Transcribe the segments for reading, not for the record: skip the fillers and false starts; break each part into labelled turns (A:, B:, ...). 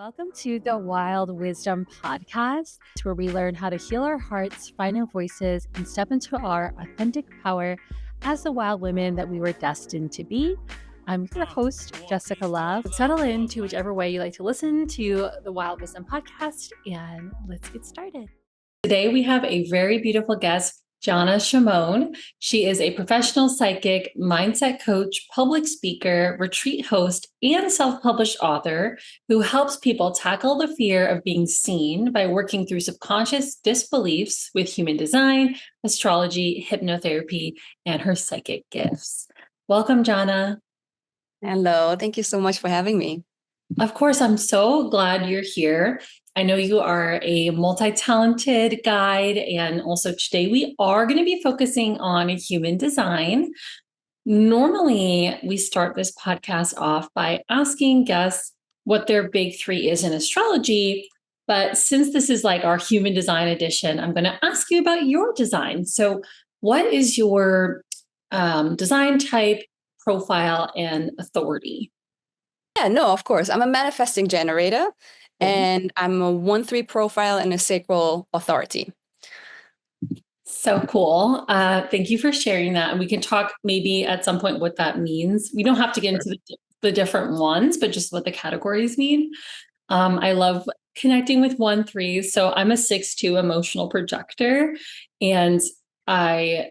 A: Welcome to the Wild Wisdom Podcast, where we learn how to heal our hearts, find our voices, and step into our authentic power as the wild women that we were destined to be. I'm your host, Jessica Love. Settle into whichever way you like to listen to the Wild Wisdom Podcast, and let's get started. Today, we have a very beautiful guest, Gianna Shamone. She is a professional psychic, mindset coach, public speaker, retreat host, and self-published author who helps people tackle the fear of being seen by working through subconscious disbeliefs with human design, astrology, hypnotherapy, and her psychic gifts. Welcome, Gianna.
B: Hello. Thank you so much for having me.
A: Of course, I'm so glad you're here. I know you are a multi-talented guide, and also today we are going to be focusing on human design. Normally, we start this podcast off by asking guests what their big three is in astrology, but since this is like our human design edition, I'm going to ask you about your design. So what is your design type, profile, and authority?
B: Yeah, no, of course. I'm a manifesting generator, and I'm a 1-3 profile and a sacral authority.
A: So cool. Thank you for sharing that. And we can talk maybe at some point what that means. We don't have to get into the different ones, but just what the categories mean. I love connecting with 1-3. So I'm a 6-2 emotional projector, and I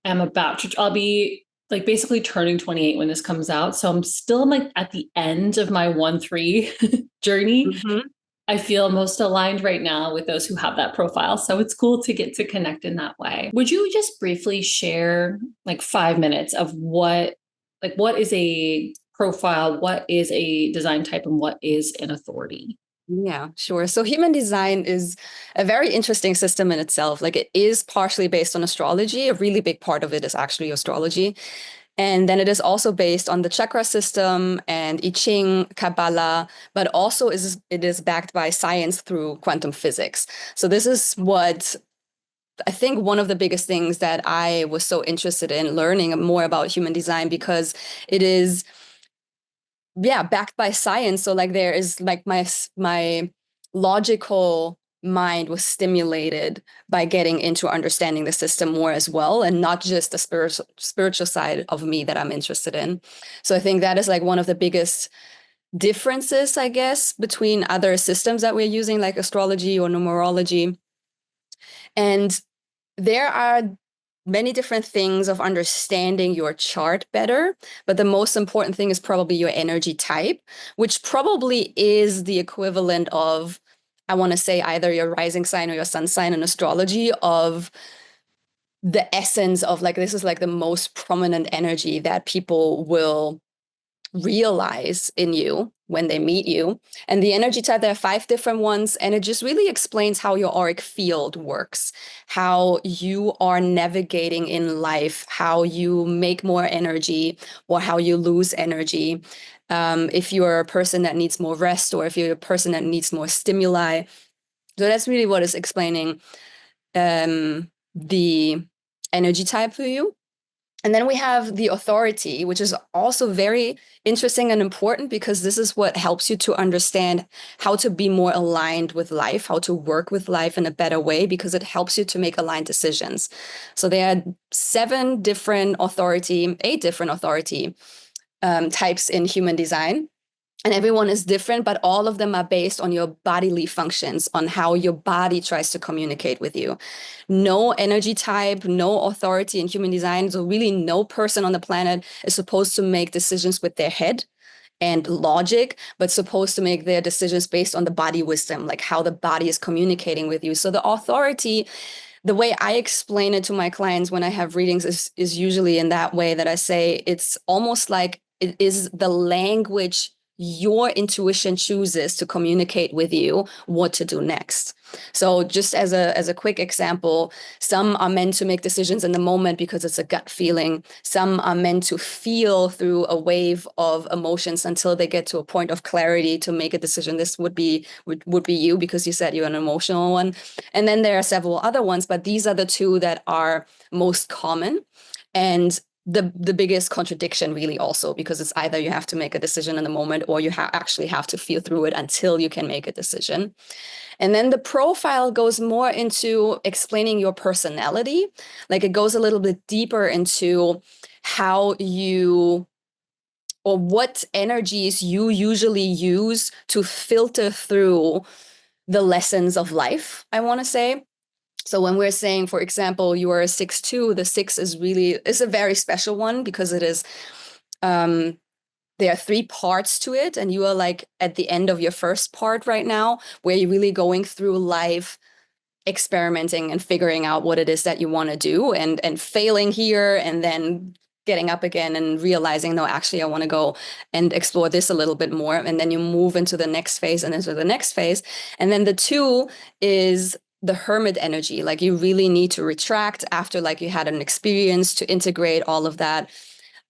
A: am I'll be like basically turning 28 when this comes out. So I'm still like at the end of my 1-3 journey.
B: Mm-hmm.
A: I feel most aligned right now with those who have that profile. So it's cool to get to connect in that way. Would you just briefly share like 5 minutes of what is a profile, what is a design type, and what is an authority?
B: Yeah, sure. So human design is a very interesting system in itself. Like, it is partially based on astrology. A really big part of it is actually astrology. And then it is also based on the chakra system and I Ching, Kabbalah, but also it is backed by science through quantum physics. So this is what I think one of the biggest things that I was so interested in learning more about human design, because it is backed by science. So like there is like my logical mind was stimulated by getting into understanding the system more as well, and not just the spiritual side of me that I'm interested in. So I think that is like one of the biggest differences, I guess, between other systems that we're using, like astrology or numerology. And there are many different things of understanding your chart better, but the most important thing is probably your energy type, which probably is the equivalent of, I want to say, either your rising sign or your sun sign in astrology, of the essence of like, this is like the most prominent energy that people will realize in you when they meet you. And the energy type, there are 5 different ones, and it just really explains how your auric field works, how you are navigating in life, how you make more energy or how you lose energy. If you're a person that needs more rest, or if you're a person that needs more stimuli. So that's really what is explaining the energy type for you. And then we have the authority, which is also very interesting and important, because this is what helps you to understand how to be more aligned with life, how to work with life in a better way, because it helps you to make aligned decisions. So there are 8 different authority types in human design. And everyone is different, but all of them are based on your bodily functions, on how your body tries to communicate with you. No energy type, no authority in human design. So really no person on the planet is supposed to make decisions with their head and logic, but supposed to make their decisions based on the body wisdom, like how the body is communicating with you. So the authority, the way I explain it to my clients when I have readings is usually in that way, that I say it's almost like it is the language your intuition chooses to communicate with you what to do next. So just as a quick example, some are meant to make decisions in the moment because it's a gut feeling. Some are meant to feel through a wave of emotions until they get to a point of clarity to make a decision. This would be you, because you said you're an emotional one. And then there are several other ones, but these are the 2 that are most common. And the biggest contradiction really also, because it's either you have to make a decision in the moment or you actually have to feel through it until you can make a decision. And then the profile goes more into explaining your personality. Like it goes a little bit deeper into how you or what energies you usually use to filter through the lessons of life, I want to say. So when we're saying, for example, you are a 6'2", the 6 is a very special one because it is there are 3 parts to it, and you are like at the end of your first part right now, where you're really going through life, experimenting and figuring out what it is that you want to do, and failing here, and then getting up again and realizing, no, actually, I want to go and explore this a little bit more. And then you move into the next phase and into the next phase. And then the 2 is the hermit energy. Like you really need to retract after like you had an experience to integrate all of that.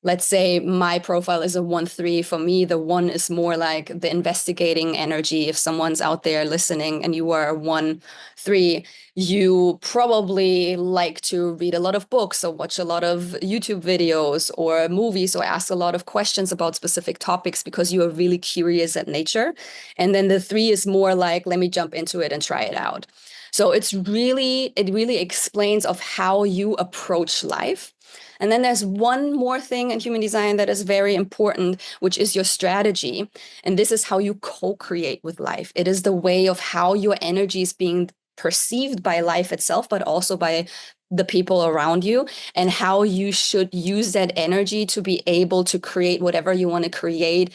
B: Let's say my profile is a 1-3. For me, the 1 is more like the investigating energy. If someone's out there listening and you are a 1-3, you probably like to read a lot of books or watch a lot of YouTube videos or movies or ask a lot of questions about specific topics because you are really curious at nature. And then the 3 is more like, let me jump into it and try it out. So it really explains of how you approach life. And then there's one more thing in human design that is very important, which is your strategy. And this is how you co-create with life. It is the way of how your energy is being perceived by life itself, but also by the people around you, and how you should use that energy to be able to create whatever you want to create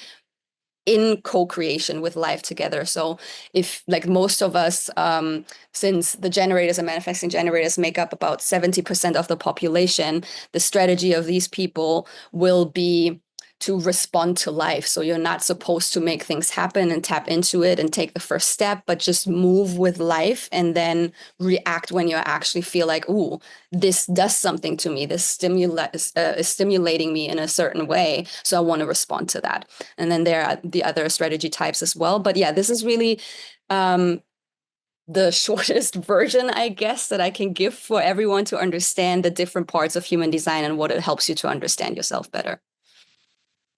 B: in co-creation with life together. So if like most of us, since the generators and manifesting generators make up about 70% of the population, the strategy of these people will be to respond to life. So you're not supposed to make things happen and tap into it and take the first step, but just move with life and then react when you actually feel like, ooh, this does something to me. This is stimulating me in a certain way. So I want to respond to that. And then there are the other strategy types as well. But yeah, this is really the shortest version, I guess, that I can give for everyone to understand the different parts of human design and what it helps you to understand yourself better.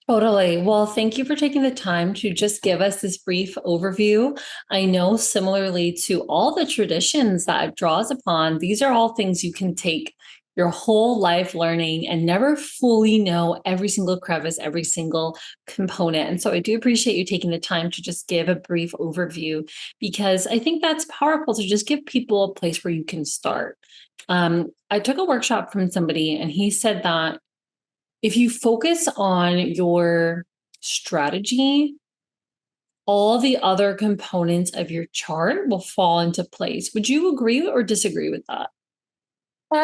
A: Totally. Well, thank you for taking the time to just give us this brief overview. I know, similarly to all the traditions that it draws upon, these are all things you can take your whole life learning and never fully know every single crevice, every single component. And so I do appreciate you taking the time to just give a brief overview, because I think that's powerful to just give people a place where you can start. I took a workshop from somebody, and he said that if you focus on your strategy, all the other components of your chart will fall into place. Would you agree or disagree with that?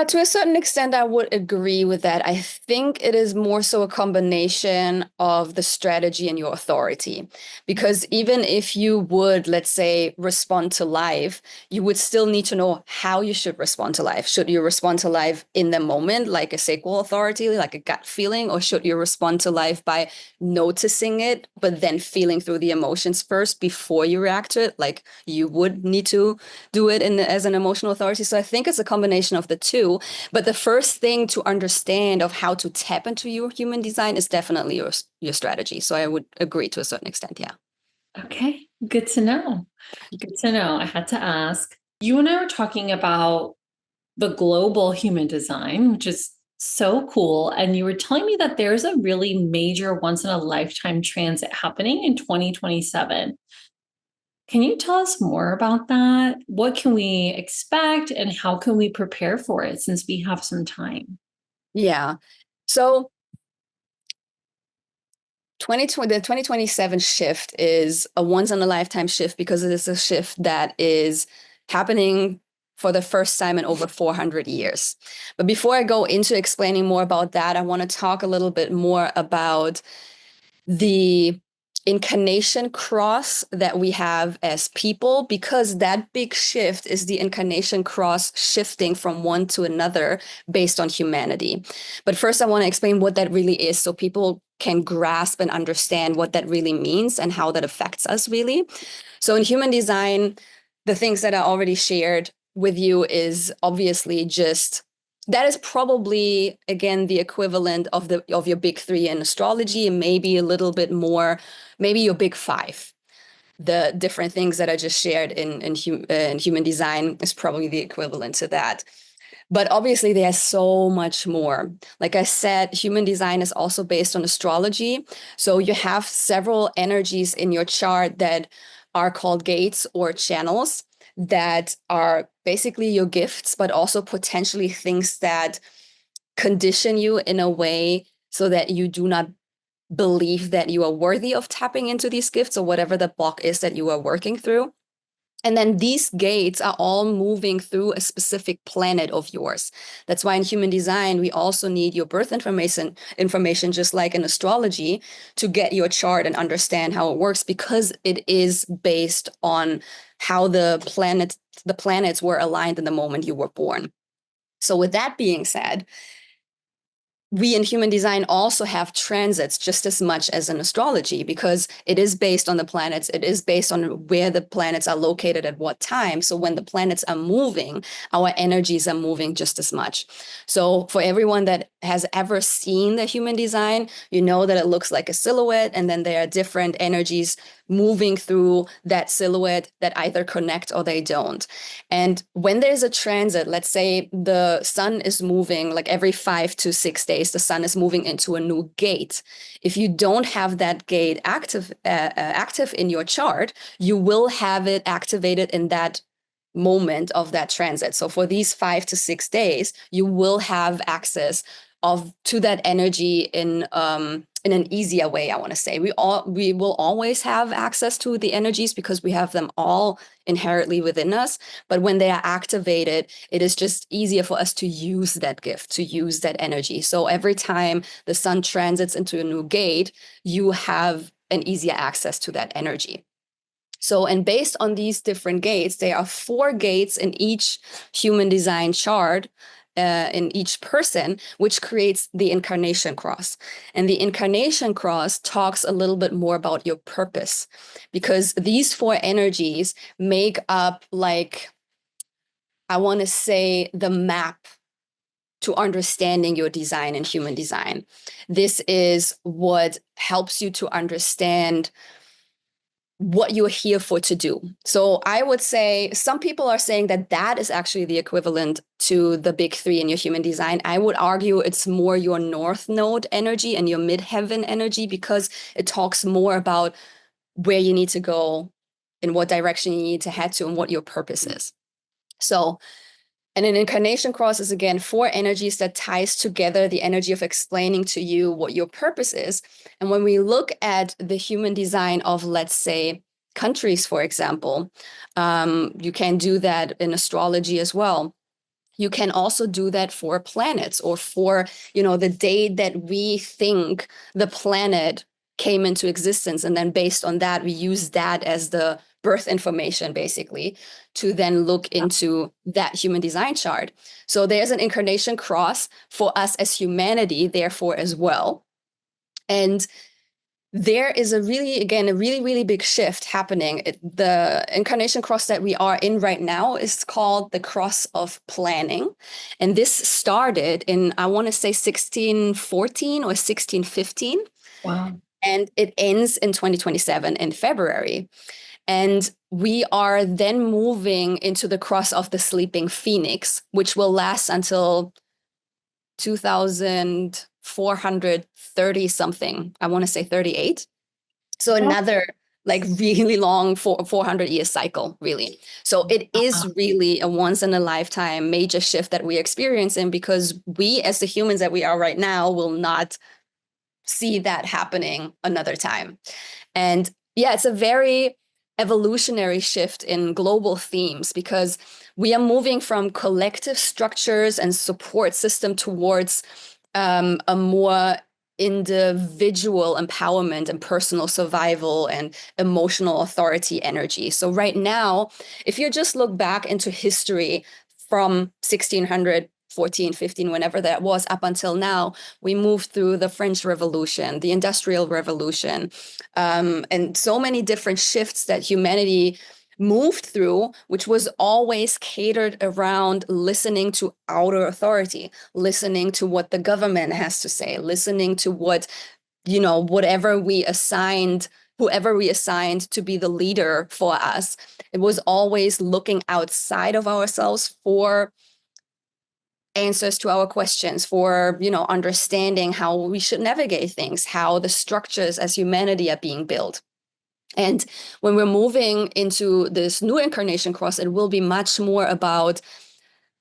B: To a certain extent, I would agree with that. I think it is more so a combination of the strategy and your authority. Because even if you would, let's say, respond to life, you would still need to know how you should respond to life. Should you respond to life in the moment, like a sacral authority, like a gut feeling, or should you respond to life by noticing it, but then feeling through the emotions first before you react to it? Like you would need to do it as an emotional authority. So I think it's a combination of the two. But the first thing to understand of how to tap into your human design is definitely your strategy. So I would agree to a certain extent. Yeah.
A: Okay, good to know. Good to know. I had to ask. You and I were talking about the global human design, which is so cool. And you were telling me that there's a really major once in a lifetime transit happening in 2027. Can you tell us more about that? What can we expect and how can we prepare for it since we have some time?
B: Yeah. So 2020, the 2027 shift is a once in a lifetime shift because it is a shift that is happening for the first time in over 400 years. But before I go into explaining more about that, I want to talk a little bit more about the incarnation cross that we have as people, because that big shift is the incarnation cross shifting from one to another based on humanity. But first, I want to explain what that really is so people can grasp and understand what that really means and how that affects us really. So in human design, the things that I already shared with you is obviously just that is probably, again, the equivalent of your big three in astrology, and maybe a little bit more, maybe your big five. The different things that I just shared in human design is probably the equivalent to that. But obviously, there's so much more. Like I said, human design is also based on astrology. So you have several energies in your chart that are called gates or channels that are basically your gifts, but also potentially things that condition you in a way so that you do not believe that you are worthy of tapping into these gifts or whatever the block is that you are working through. And then these gates are all moving through a specific planet of yours. That's why in human design, we also need your birth information, just like in astrology, to get your chart and understand how it works, because it is based on how the planets were aligned in the moment you were born. So with that being said, we in human design also have transits just as much as in astrology, because it is based on the planets. It is based on where the planets are located at what time. So when the planets are moving, our energies are moving just as much. So for everyone that has ever seen the human design, you know that it looks like a silhouette, and then there are different energies moving through that silhouette that either connect or they don't. And when there's a transit, let's say the sun is moving like every 5 to 6 days, the sun is moving into a new gate. If you don't have that gate active in your chart, you will have it activated in that moment of that transit. So for these 5 to 6 days, you will have access to that energy in an easier way. I want to say we will always have access to the energies because we have them all inherently within us. But when they are activated, it is just easier for us to use that gift, to use that energy. So every time the sun transits into a new gate, you have an easier access to that energy. So, and based on these different gates, there are 4 gates in each human design chart, in each person, which creates the Incarnation cross. And the Incarnation cross talks a little bit more about your purpose, because these 4 energies make up, like, I want to say, the map to understanding your design and human design. This is what helps you to understand what you're here for to do. So I would say some people are saying that that is actually the equivalent to the big 3 in your human design. I would argue it's more your north node energy and your midheaven energy, because it talks more about where you need to go, in what direction you need to head to, and what your purpose is. So, and an Incarnation cross is, again, 4 energies that ties together the energy of explaining to you what your purpose is. And when we look at the human design of, let's say, countries, for example, you can do that in astrology as well. You can also do that for planets, or for, the day that we think the planet came into existence. And then based on that, we use that as the birth information, basically, to then look into that human design chart. So there's an Incarnation cross for us as humanity, therefore, as well. And there is a really, really big shift happening. The Incarnation cross that we are in right now is called the cross of planning. And this started in, I want to say, 1614 or 1615.
A: Wow.
B: And it ends in 2027 in February. And we are then moving into the cross of the sleeping phoenix, which will last until 2430 something. I want to say 38. So another like really long 400-year cycle, really. So it is really a once in a lifetime major shift that we're experiencing, because we, as the humans that we are right now, will not see that happening another time. And yeah, it's a very evolutionary shift in global themes, because we are moving from collective structures and support system towards a more individual empowerment and personal survival and emotional authority energy. So right now, if you just look back into history from 1600, 14, 15, whenever that was, up until now, we moved through the French Revolution, the Industrial Revolution, and so many different shifts that humanity moved through, which was always catered around listening to outer authority, listening to what the government has to say, listening to what, whatever we assigned, whoever we assigned to be the leader for us. It was always looking outside of ourselves for answers to our questions, for understanding how we should navigate things, how the structures as humanity are being built. And when we're moving into this new incarnation cross, it will be much more about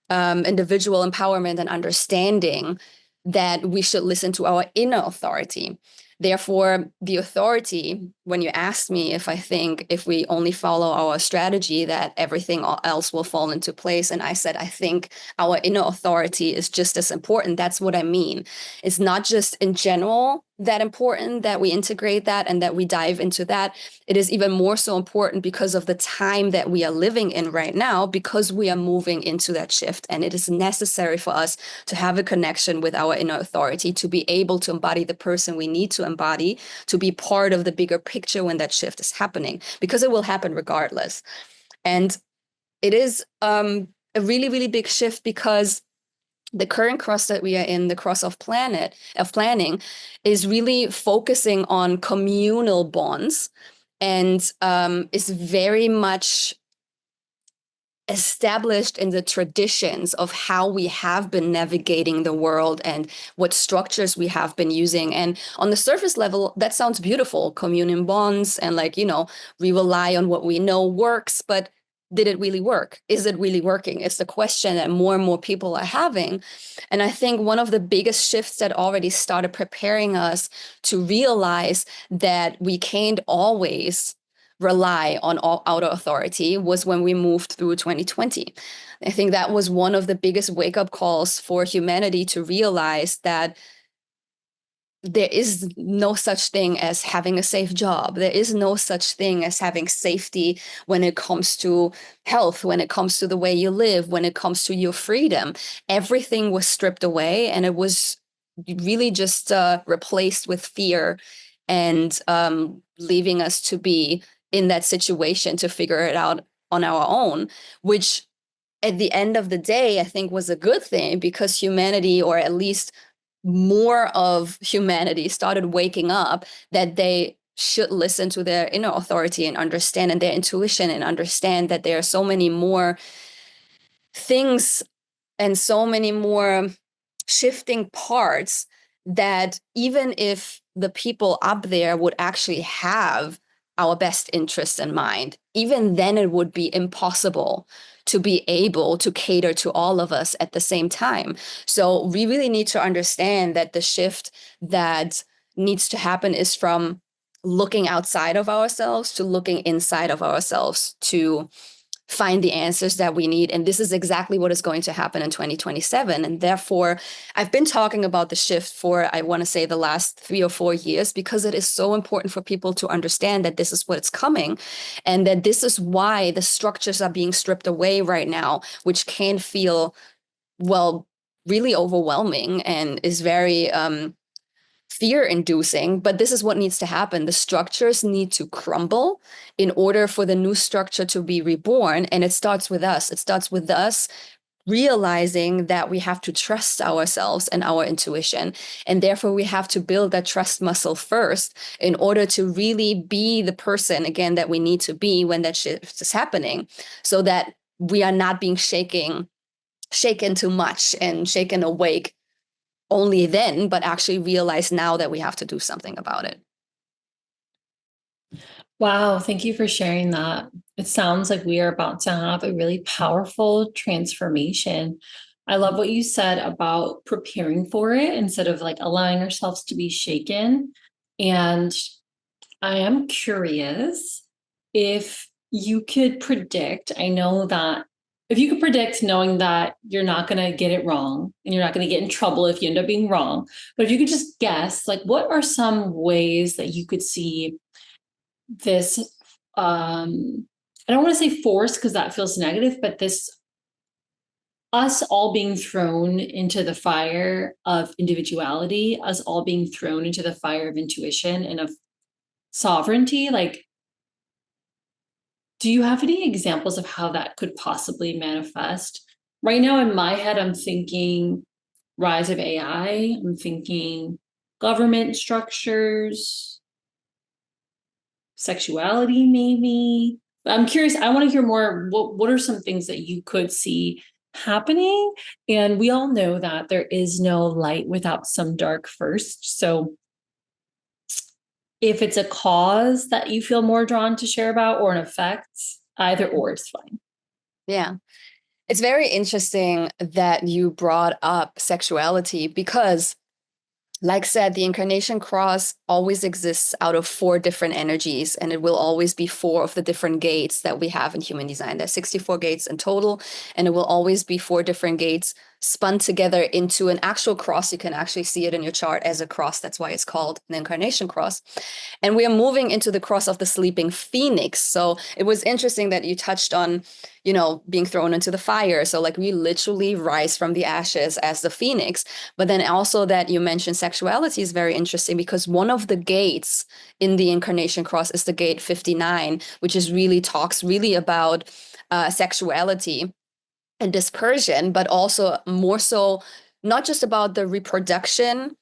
B: individual empowerment and understanding that we should listen to our inner authority. Therefore, the authority, when you asked me if I think if we only follow our strategy, that everything else will fall into place. And I said, I think our inner authority is just as important. That's what I mean. It's not just in general that important that we integrate that and that we dive into that. It is even more so important because of the time that we are living in right now, because we are moving into that shift. And it is necessary for us to have a connection with our inner authority, to be able to embody the person we need to embody, to be part of the bigger picture when that shift is happening, because it will happen regardless. And it is a really, really big shift because the current cross that we are in, the cross of planning, is really focusing on communal bonds and is very much established in the traditions of how we have been navigating the world and what structures we have been using. And on the surface level, that sounds beautiful, communion bonds, and we rely on what we know works, but did it really work? Is it really working? It's the question that more and more people are having. And I think one of the biggest shifts that already started preparing us to realize that we can't always rely on all outer authority was when we moved through 2020. I think that was one of the biggest wake-up calls for humanity to realize that there is no such thing as having a safe job. There is no such thing as having safety when it comes to health, when it comes to the way you live, when it comes to your freedom. Everything was stripped away, and it was really just replaced with fear and leaving us to be in that situation to figure it out on our own, which at the end of the day, I think was a good thing, because humanity, or at least more of humanity, started waking up that they should listen to their inner authority and understand, and their intuition, and understand that there are so many more things and so many more shifting parts that even if the people up there would actually have our best interests in mind, even then it would be impossible to be able to cater to all of us at the same time. So we really need to understand that the shift that needs to happen is from looking outside of ourselves to looking inside of ourselves to find the answers that we need. And this is exactly what is going to happen in 2027. And therefore, I've been talking about the shift for, I want to say, the last 3 or 4 years, because it is so important for people to understand that this is what's coming, and that this is why the structures are being stripped away right now, which can feel, well, really overwhelming and is very fear-inducing, but this is what needs to happen. The structures need to crumble in order for the new structure to be reborn, and it starts with us. It starts with us realizing that we have to trust ourselves and our intuition, and therefore we have to build that trust muscle first in order to really be the person, again, that we need to be when that shift is happening, so that we are not being shaken too much and shaken awake only then, but actually realize now that we have to do something about it.
C: Wow, thank you for sharing that. It sounds like we are about to have a really powerful transformation. I love what you said about preparing for it instead of like allowing ourselves to be shaken. And I am curious if you could predict. I know that if you could predict knowing that you're not going to get it wrong and you're not going to get in trouble if you end up being wrong, but if you could just guess, like, what are some ways that you could see this, I don't want to say force because that feels negative, but this us all being thrown into the fire of individuality, us all being thrown into the fire of intuition and of sovereignty, like Do you have any examples of how that could possibly manifest? Right now, in my head, I'm thinking rise of AI, I'm thinking government structures, sexuality, maybe. I'm curious, I want to hear more. What are some things that you could see happening? And we all know that there is no light without some dark first. So if it's a cause that you feel more drawn to share about or an effect, either or is fine.
B: Yeah. It's very interesting that you brought up sexuality because, like said, the incarnation cross always exists out of four different energies, and it will always be four of the different gates that we have in human design. There's 64 gates in total, and it will always be four different gates spun together into an actual cross. You can actually see it in your chart as a cross. That's why it's called an incarnation cross. And we are moving into the cross of the sleeping phoenix. So it was interesting that you touched on, being thrown into the fire. So like we literally rise from the ashes as the phoenix. But then also that you mentioned sexuality is very interesting because one of the gates in the incarnation cross is the gate 59, which is really talks really about sexuality and dispersion, but also more so not just about the reproduction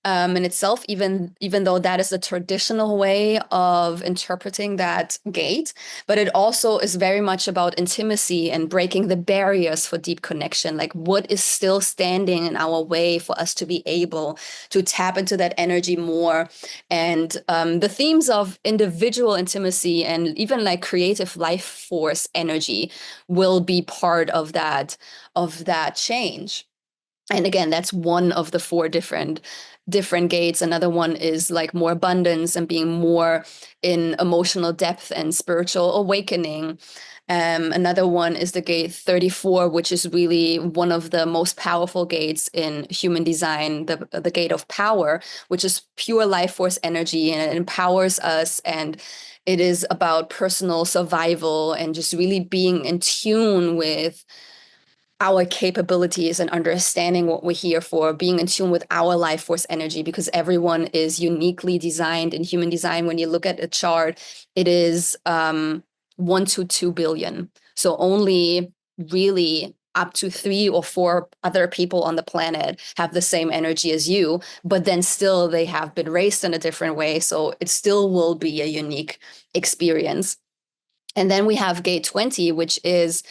B: in itself, even though that is the traditional way of interpreting that gate, but it also is very much about intimacy and breaking the barriers for deep connection. Like what is still standing in our way for us to be able to tap into that energy more, and the themes of individual intimacy and even like creative life force energy will be part of that change. And again, that's one of the four different gates. Another one is like more abundance and being more in emotional depth and spiritual awakening. Another one is the gate 34, which is really one of the most powerful gates in human design, the gate of power, which is pure life force energy, and it empowers us, and it is about personal survival and just really being in tune with our capabilities and understanding what we're here for, being in tune with our life force energy, because everyone is uniquely designed in human design. When you look at a chart, it is 1 to 2 billion. So only really up to 3 or 4 other people on the planet have the same energy as you, but then still they have been raised in a different way. So it still will be a unique experience. And then we have gate 20, which is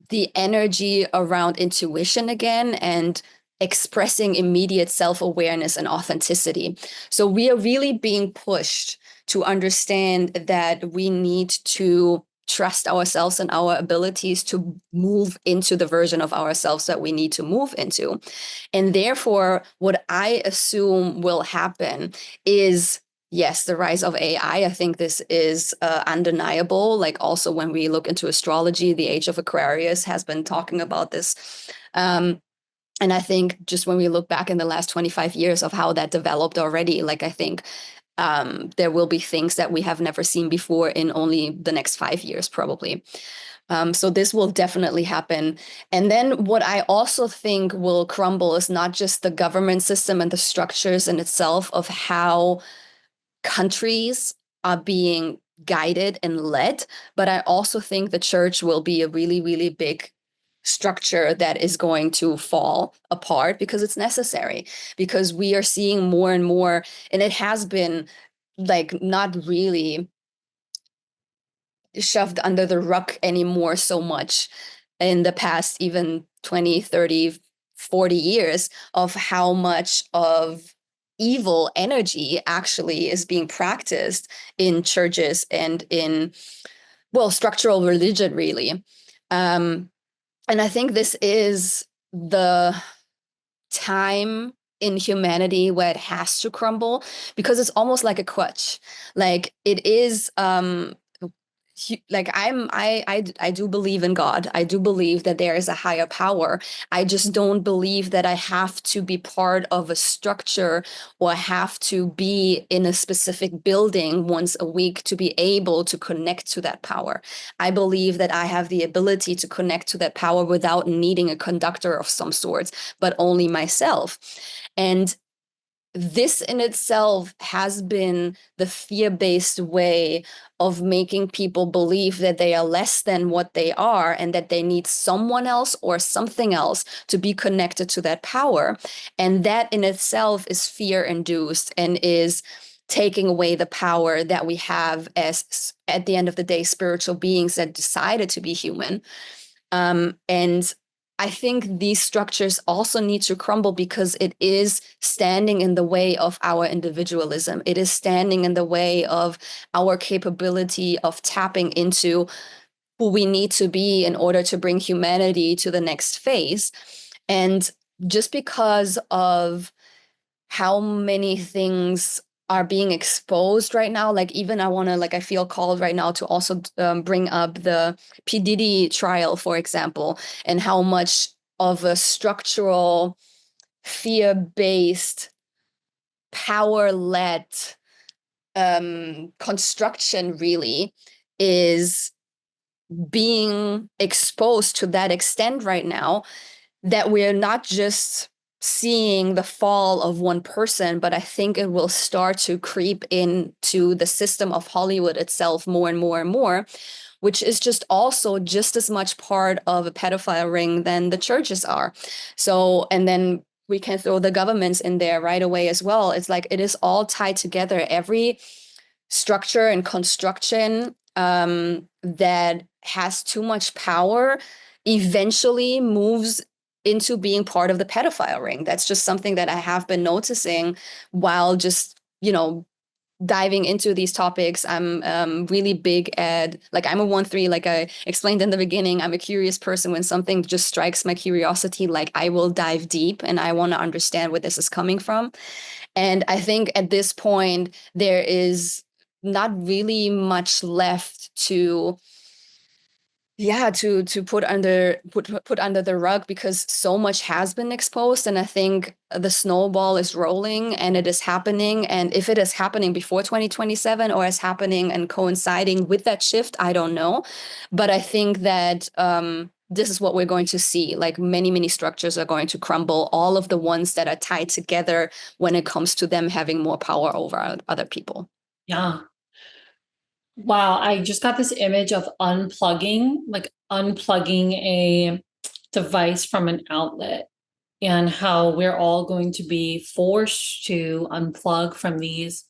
B: the energy around intuition again and expressing immediate self-awareness and authenticity. So we are really being pushed to understand that we need to trust ourselves and our abilities to move into the version of ourselves that we need to move into. And therefore, what I assume will happen is, yes, the rise of AI. I think this is undeniable. Like also when we look into astrology, the age of Aquarius has been talking about this. And I think just when we look back in the last 25 years of how that developed already, like I think there will be things that we have never seen before in only the next 5 years, probably. So this will definitely happen. And then what I also think will crumble is not just the government system and the structures in itself of how countries are being guided and led, but I also think the church will be a really, really big structure that is going to fall apart because it's necessary, because we are seeing more and more, and it has been like not really shoved under the rug anymore so much in the past even 20, 30, 40 years of how much of evil energy actually is being practiced in churches and in, well, structural religion, really. And I think this is the time in humanity where it has to crumble, because it's almost like a crutch. Like it is like I do believe in God. I do believe that there is a higher power. I just don't believe that I have to be part of a structure or have to be in a specific building once a week to be able to connect to that power. I believe that I have the ability to connect to that power without needing a conductor of some sorts, but only myself. And this in itself has been the fear-based way of making people believe that they are less than what they are and that they need someone else or something else to be connected to that power. And that in itself is fear-induced and is taking away the power that we have as, at the end of the day, spiritual beings that decided to be human. And I think these structures also need to crumble because it is standing in the way of our individualism. It is standing in the way of our capability of tapping into who we need to be in order to bring humanity to the next phase. And just because of how many things are being exposed right now, like even I feel called right now to also bring up the P. Diddy trial, for example, and how much of a structural, fear-based, power-led construction really is being exposed to that extent right now, that we're not just seeing the fall of one person, but I think it will start to creep into the system of Hollywood itself more and more and more, which is just also just as much part of a pedophile ring than the churches are. So, and then we can throw the governments in there right away as well. It's like it is all tied together. Every structure and construction that has too much power eventually moves into being part of the pedophile ring. That's just something that I have been noticing while just, diving into these topics. I'm really big at, like, I'm a 1-3, like I explained in the beginning. I'm a curious person. When something just strikes my curiosity, like I will dive deep and I want to understand where this is coming from. And I think at this point, there is not really much left to put under the rug, because so much has been exposed. And I think the snowball is rolling and it is happening. And if it is happening before 2027 or is happening and coinciding with that shift, I don't know. But I think that this is what we're going to see. Like many structures are going to crumble, all of the ones that are tied together when it comes to them having more power over other people.
C: Yeah. Wow, I just got this image of unplugging a device from an outlet, and how we're all going to be forced to unplug from these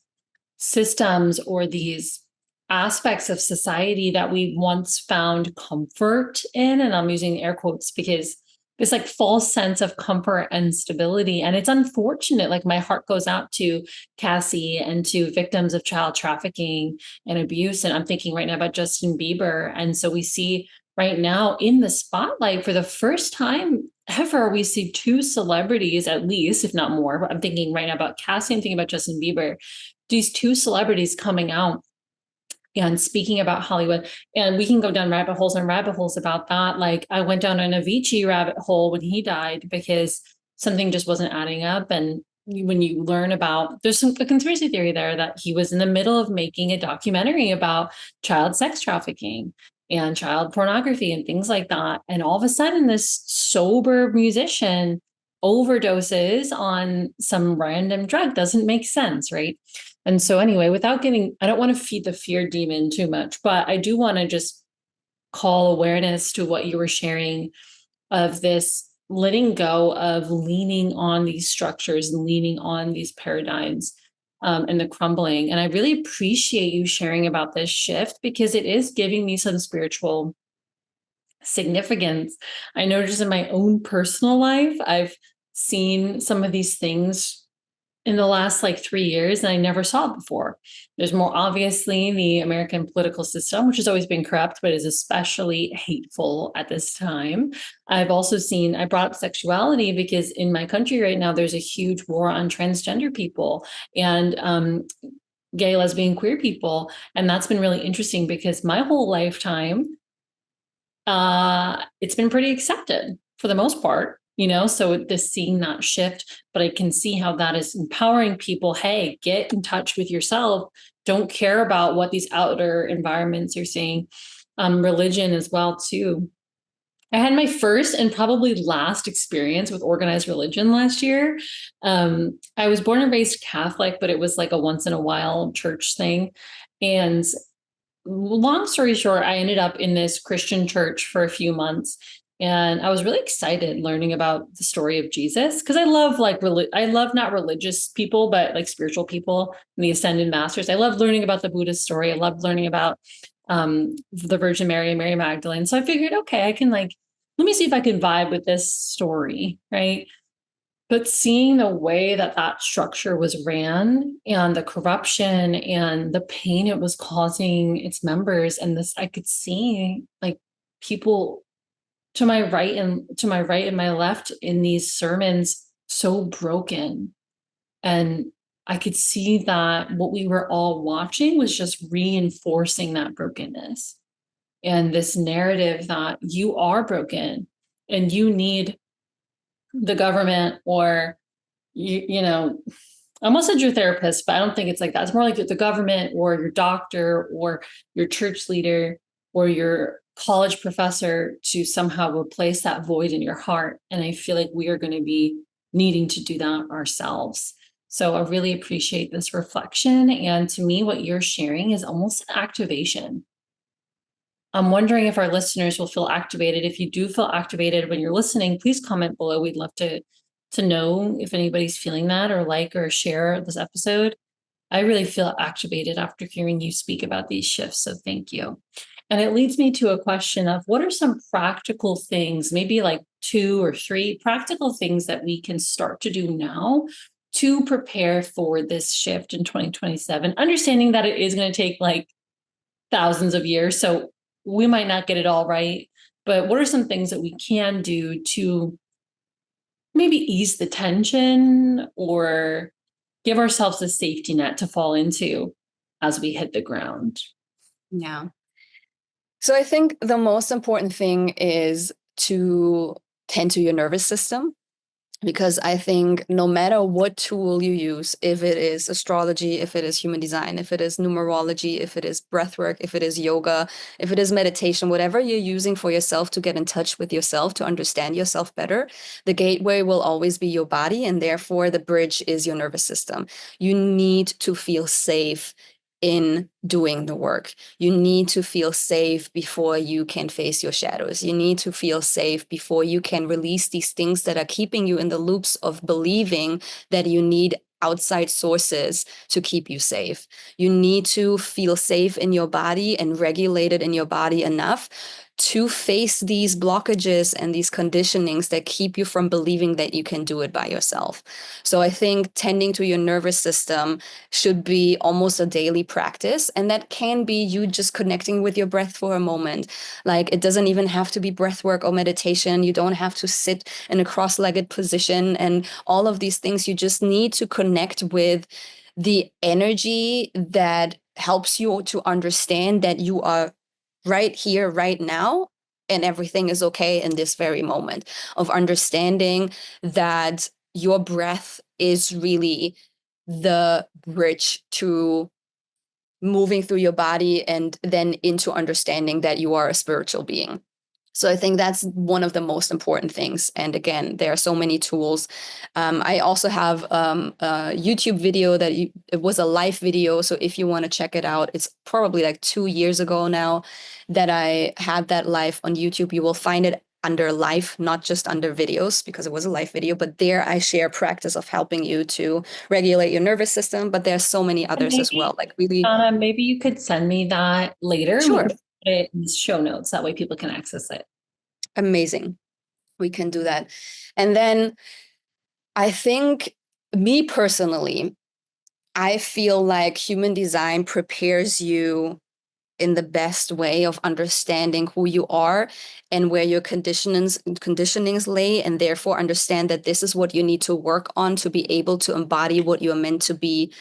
C: systems or these aspects of society that we once found comfort in. And I'm using air quotes because this like false sense of comfort and stability. And it's unfortunate. Like my heart goes out to Cassie and to victims of child trafficking and abuse. And I'm thinking right now about Justin Bieber. And so we see right now in the spotlight for the first time ever, we see two celebrities, at least, if not more. But I'm thinking right now about Cassie, I'm thinking about Justin Bieber. These two celebrities coming out and speaking about Hollywood. And we can go down rabbit holes and rabbit holes about that. Like I went down an Avicii rabbit hole when he died because something just wasn't adding up. And when you learn about, there's a conspiracy theory there that he was in the middle of making a documentary about child sex trafficking and child pornography and things like that. And all of a sudden, this sober musician overdoses on some random drug. Doesn't make sense, right? And so anyway, I don't want to feed the fear demon too much, but I do want to just call awareness to what you were sharing of this letting go of leaning on these structures and leaning on these paradigms and the crumbling. And I really appreciate you sharing about this shift because it is giving me some spiritual significance. I noticed in my own personal life, I've seen some of these things in the last like 3 years, and I never saw it before. There's more obviously the American political system, which has always been corrupt, but is especially hateful at this time. I've also seen, I brought up sexuality because in my country right now, there's a huge war on transgender people and gay, lesbian, queer people. And that's been really interesting because my whole lifetime, it's been pretty accepted for the most part. So this seeing that shift, but I can see how that is empowering people. Hey, get in touch with yourself. Don't care about what these outer environments are saying. Religion as well, too. I had my first and probably last experience with organized religion last year. I was born and raised Catholic, but it was like a once in a while church thing. And long story short, I ended up in this Christian church for a few months. And I was really excited learning about the story of Jesus because I love I love not religious people, but like spiritual people and the ascended masters. I love learning about the Buddhist story. I love learning about the Virgin Mary and Mary Magdalene. So I figured, okay, I can let me see if I can vibe with this story, right? But seeing the way that that structure was ran and the corruption and the pain it was causing its members, and this, I could see like people to my right and my left in these sermons so broken. And I could see that what we were all watching was just reinforcing that brokenness and this narrative that you are broken and you need the government or you know, I almost said your therapist, but I don't think it's like that. It's more like the government or your doctor or your church leader or your college professor to somehow replace that void in your heart. And I feel like we are going to be needing to do that ourselves. So I really appreciate this reflection. And to me, what you're sharing is almost an activation. I'm wondering if our listeners will feel activated. If you do feel activated when you're listening, please comment below. We'd love to know if anybody's feeling that or like or share this episode. I really feel activated after hearing you speak about these shifts. So thank you. And it leads me to a question of what are some practical things, maybe like 2 or 3 practical things that we can start to do now to prepare for this shift in 2027, understanding that it is going to take like thousands of years. So we might not get it all right, but what are some things that we can do to maybe ease the tension or give ourselves a safety net to fall into as we hit the ground?
B: Yeah. So I think the most important thing is to tend to your nervous system. Because I think no matter what tool you use, if it is astrology, if it is human design, if it is numerology, if it is breathwork, if it is yoga, if it is meditation, whatever you're using for yourself to get in touch with yourself, to understand yourself better, the gateway will always be your body. And therefore, the bridge is your nervous system. You need to feel safe in doing the work. You need to feel safe before you can face your shadows. You need to feel safe before you can release these things that are keeping you in the loops of believing that you need outside sources to keep you safe. You need to feel safe in your body and regulated in your body enough to face these blockages and these conditionings that keep you from believing that you can do it by yourself. So I think tending to your nervous system should be almost a daily practice. And that can be you just connecting with your breath for a moment. Like it doesn't even have to be breath work or meditation. You don't have to sit in a cross-legged position and all of these things. You just need to connect with the energy that helps you to understand that you are right here, right now, and everything is okay in this very moment, of understanding that your breath is really the bridge to moving through your body and then into understanding that you are a spiritual being. So I think that's one of the most important things. And again, there are so many tools. I also have a YouTube video it was a live video. So if you want to check it out, it's probably like 2 years ago now that I had that live on YouTube. You will find it under live, not just under videos, because it was a live video. But there I share practice of helping you to regulate your nervous system. But there's so many others as well. Like really,
C: Maybe you could send me that later. And we
B: sure.
C: can put it in the show notes. That way people can access it.
B: Amazing. We can do that. And then I think, me personally, I feel like human design prepares you in the best way of understanding who you are and where your conditionings lay, and therefore understand that this is what you need to work on to be able to embody what you're meant to be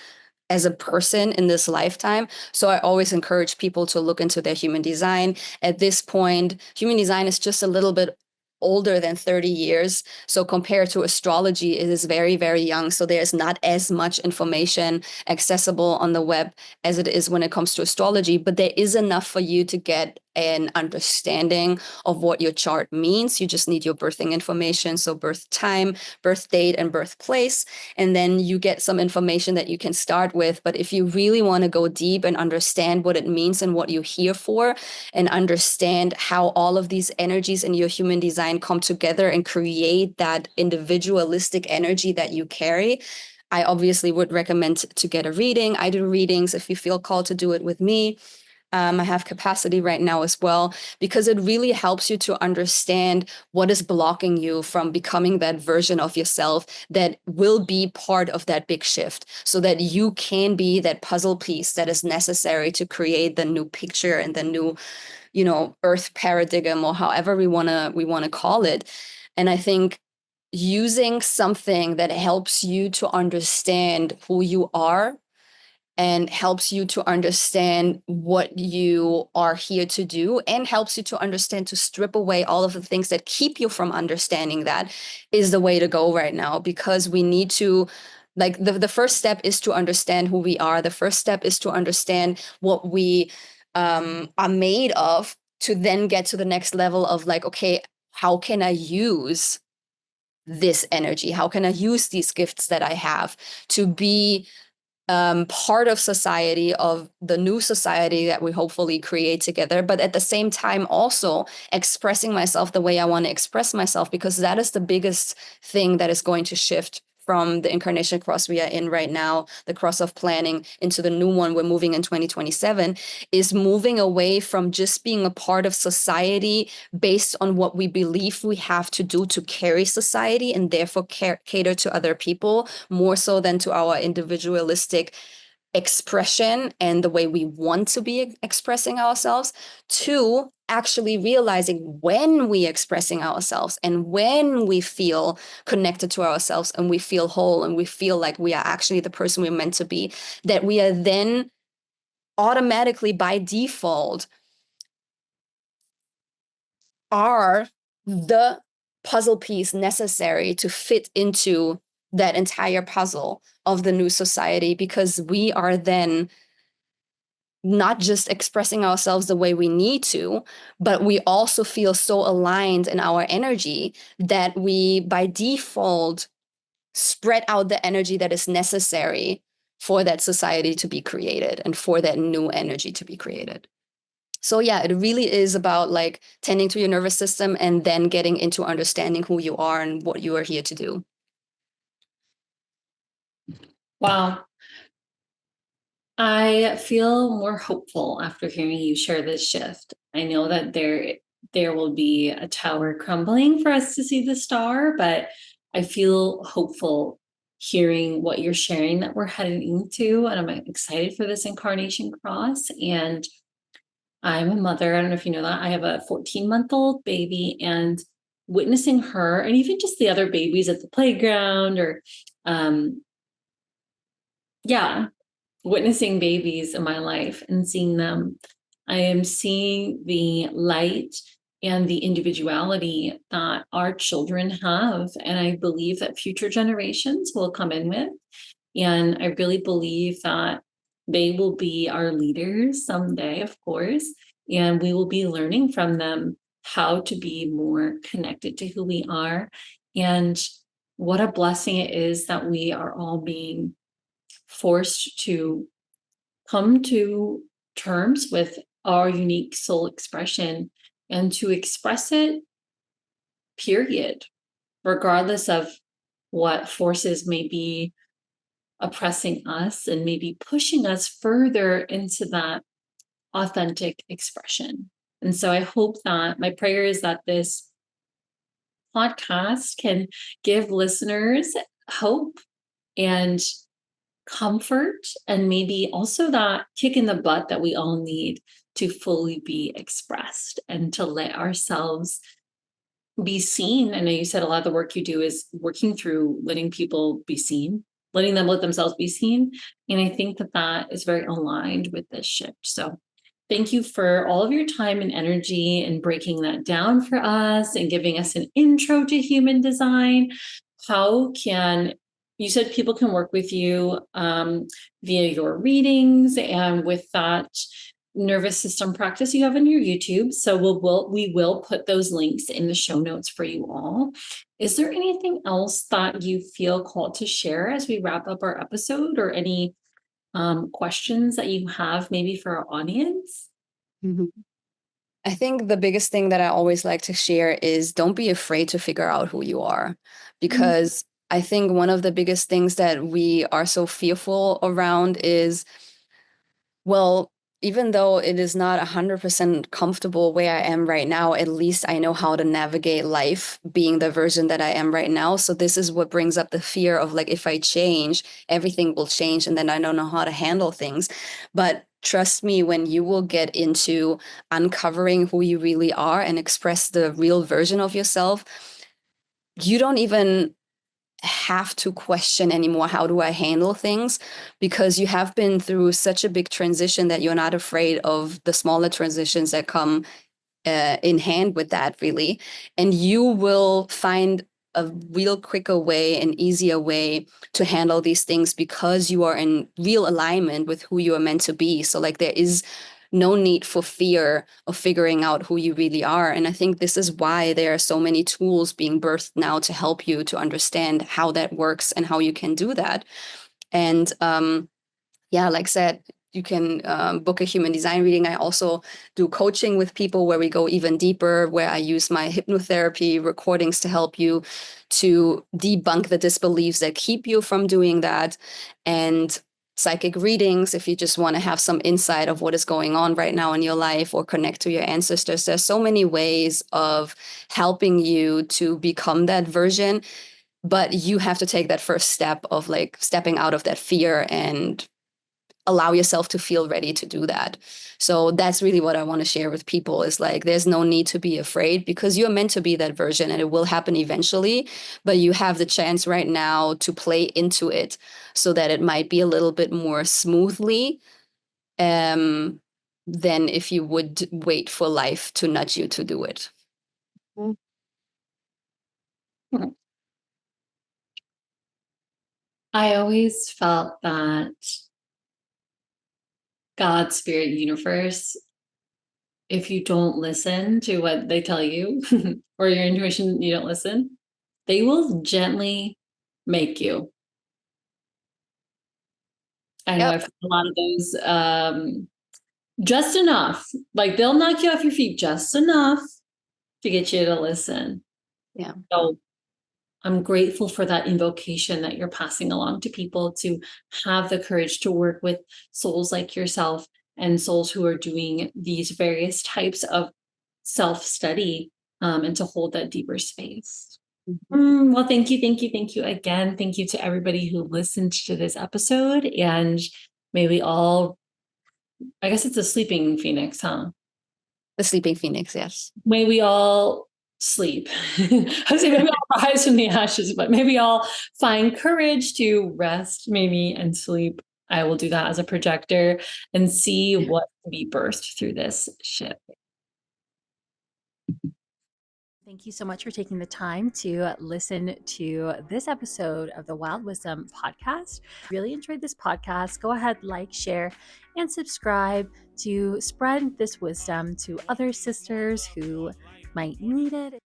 B: as a person in this lifetime. So I always encourage people to look into their human design. At this point, human design is just a little bit older than 30 years. So compared to astrology, it is very, very young. So there's not as much information accessible on the web as it is when it comes to astrology, but there is enough for you to get an understanding of what your chart means. You just need your birthing information, so birth time, birth date, and birthplace, and then you get some information that you can start with. But if you really want to go deep and understand what it means and what you're here for, and understand how all of these energies in your human design come together and create that individualistic energy that you carry, I obviously would recommend to get a reading. I do readings if you feel called to do it with me. I have capacity right now as well, because it really helps you to understand what is blocking you from becoming that version of yourself that will be part of that big shift, so that you can be that puzzle piece that is necessary to create the new picture and the new, earth paradigm, or however we want to call it. And I think using something that helps you to understand who you are and helps you to understand what you are here to do, and helps you to understand, to strip away all of the things that keep you from understanding that, is the way to go right now. Because we need to, like, the first step is to understand who we are. The first step is to understand what we are made of, to then get to the next level of, like, okay, how can I use this energy? How can I use these gifts that I have to be part of society, of the new society that we hopefully create together, but at the same time also expressing myself the way I want to express myself, because that is the biggest thing that is going to shift from the incarnation cross we are in right now, the cross of planning, into the new one we're moving in 2027, is moving away from just being a part of society based on what we believe we have to do to carry society, and therefore cater to other people more so than to our individualistic expression and the way we want to be expressing ourselves, to actually realizing when we expressing ourselves and when we feel connected to ourselves and we feel whole and we feel like we are actually the person we're meant to be, that we are then automatically by default are the puzzle piece necessary to fit into that entire puzzle of the new society, because we are then not just expressing ourselves the way we need to, but we also feel so aligned in our energy that we by default spread out the energy that is necessary for that society to be created and for that new energy to be created. So yeah, it really is about, like, tending to your nervous system and then getting into understanding who you are and what you are here to do.
C: Wow. I feel more hopeful after hearing you share this shift. I know that there will be a tower crumbling for us to see the star, but I feel hopeful hearing what you're sharing that we're heading into, and I'm excited for this incarnation cross. And I'm a mother. I don't know if you know that. I have a 14-month-old baby, and witnessing her, and even just the other babies at the playground, or yeah, witnessing babies in my life and seeing them, I am seeing the light and the individuality that our children have. And I believe that future generations will come in with. And I really believe that they will be our leaders someday, of course. And we will be learning from them how to be more connected to who we are. And what a blessing it is that we are all being forced to come to terms with our unique soul expression and to express it, period, regardless of what forces may be oppressing us and maybe pushing us further into that authentic expression. And so I hope that my prayer is that this podcast can give listeners hope and comfort, and maybe also that kick in the butt that we all need to fully be expressed and to let ourselves be seen. I know you said a lot of the work you do is working through letting people be seen, letting them let themselves be seen. And I think that that is very aligned with this shift. So thank you for all of your time and energy and breaking that down for us and giving us an intro to human design. How can you said people can work with you via your readings, and with that, nervous system practice you have on your YouTube. So we will put those links in the show notes for you all. Is there anything else that you feel called to share as we wrap up our episode, or any questions that you have maybe for our audience?
B: Mhm. I think the biggest thing that I always like to share is don't be afraid to figure out who you are, because I think one of the biggest things that we are so fearful around is, well, even though it is not 100% comfortable where I am right now, at least I know how to navigate life being the version that I am right now. So this is what brings up the fear of, like, if I change, everything will change and then I don't know how to handle things. But trust me, when you will get into uncovering who you really are and express the real version of yourself, you don't even have to question anymore, how do I handle things, because you have been through such a big transition that you're not afraid of the smaller transitions that come in hand with that, really. And you will find a real quicker way, an easier way to handle these things, because you are in real alignment with who you are meant to be. So like, there is no need for fear of figuring out who you really are. And I think this is why there are so many tools being birthed now to help you to understand how that works and how you can do that. And yeah, like I said, you can book a human design reading. I also do coaching with people where we go even deeper, where I use my hypnotherapy recordings to help you to debunk the disbeliefs that keep you from doing that. And psychic readings, if you just want to have some insight of what is going on right now in your life or connect to your ancestors. There's so many ways of helping you to become that version, but you have to take that first step of like stepping out of that fear and allow yourself to feel ready to do that. So that's really what I want to share with people, is like, there's no need to be afraid, because you're meant to be that version and it will happen eventually, but you have the chance right now to play into it so that it might be a little bit more smoothly than if you would wait for life to nudge you to do it.
C: I always felt that God, spirit, universe, if you don't listen to what they tell you or your intuition, you don't listen, they will gently make you. I know
B: Yep.
C: I've had a lot of those, just enough, like they'll knock you off your feet just enough to get you to listen.
B: Yeah.
C: So I'm grateful for that invocation that you're passing along to people, to have the courage to work with souls like yourself and souls who are doing these various types of self-study, and to hold that deeper space. Well, thank you, thank you, thank you again. Thank you to everybody who listened to this episode. And may we all, I guess it's a sleeping phoenix, huh?
B: The sleeping phoenix, yes.
C: May we all sleep. I was saying maybe all rise from the ashes, but maybe all find courage to rest, maybe, and sleep. I will do that as a projector and see what can be birthed through this shift.
A: Thank you so much for taking the time to listen to this episode of the Wild Wisdom podcast. Really enjoyed this podcast. Go ahead, like, share, and subscribe to spread this wisdom to other sisters who might need it.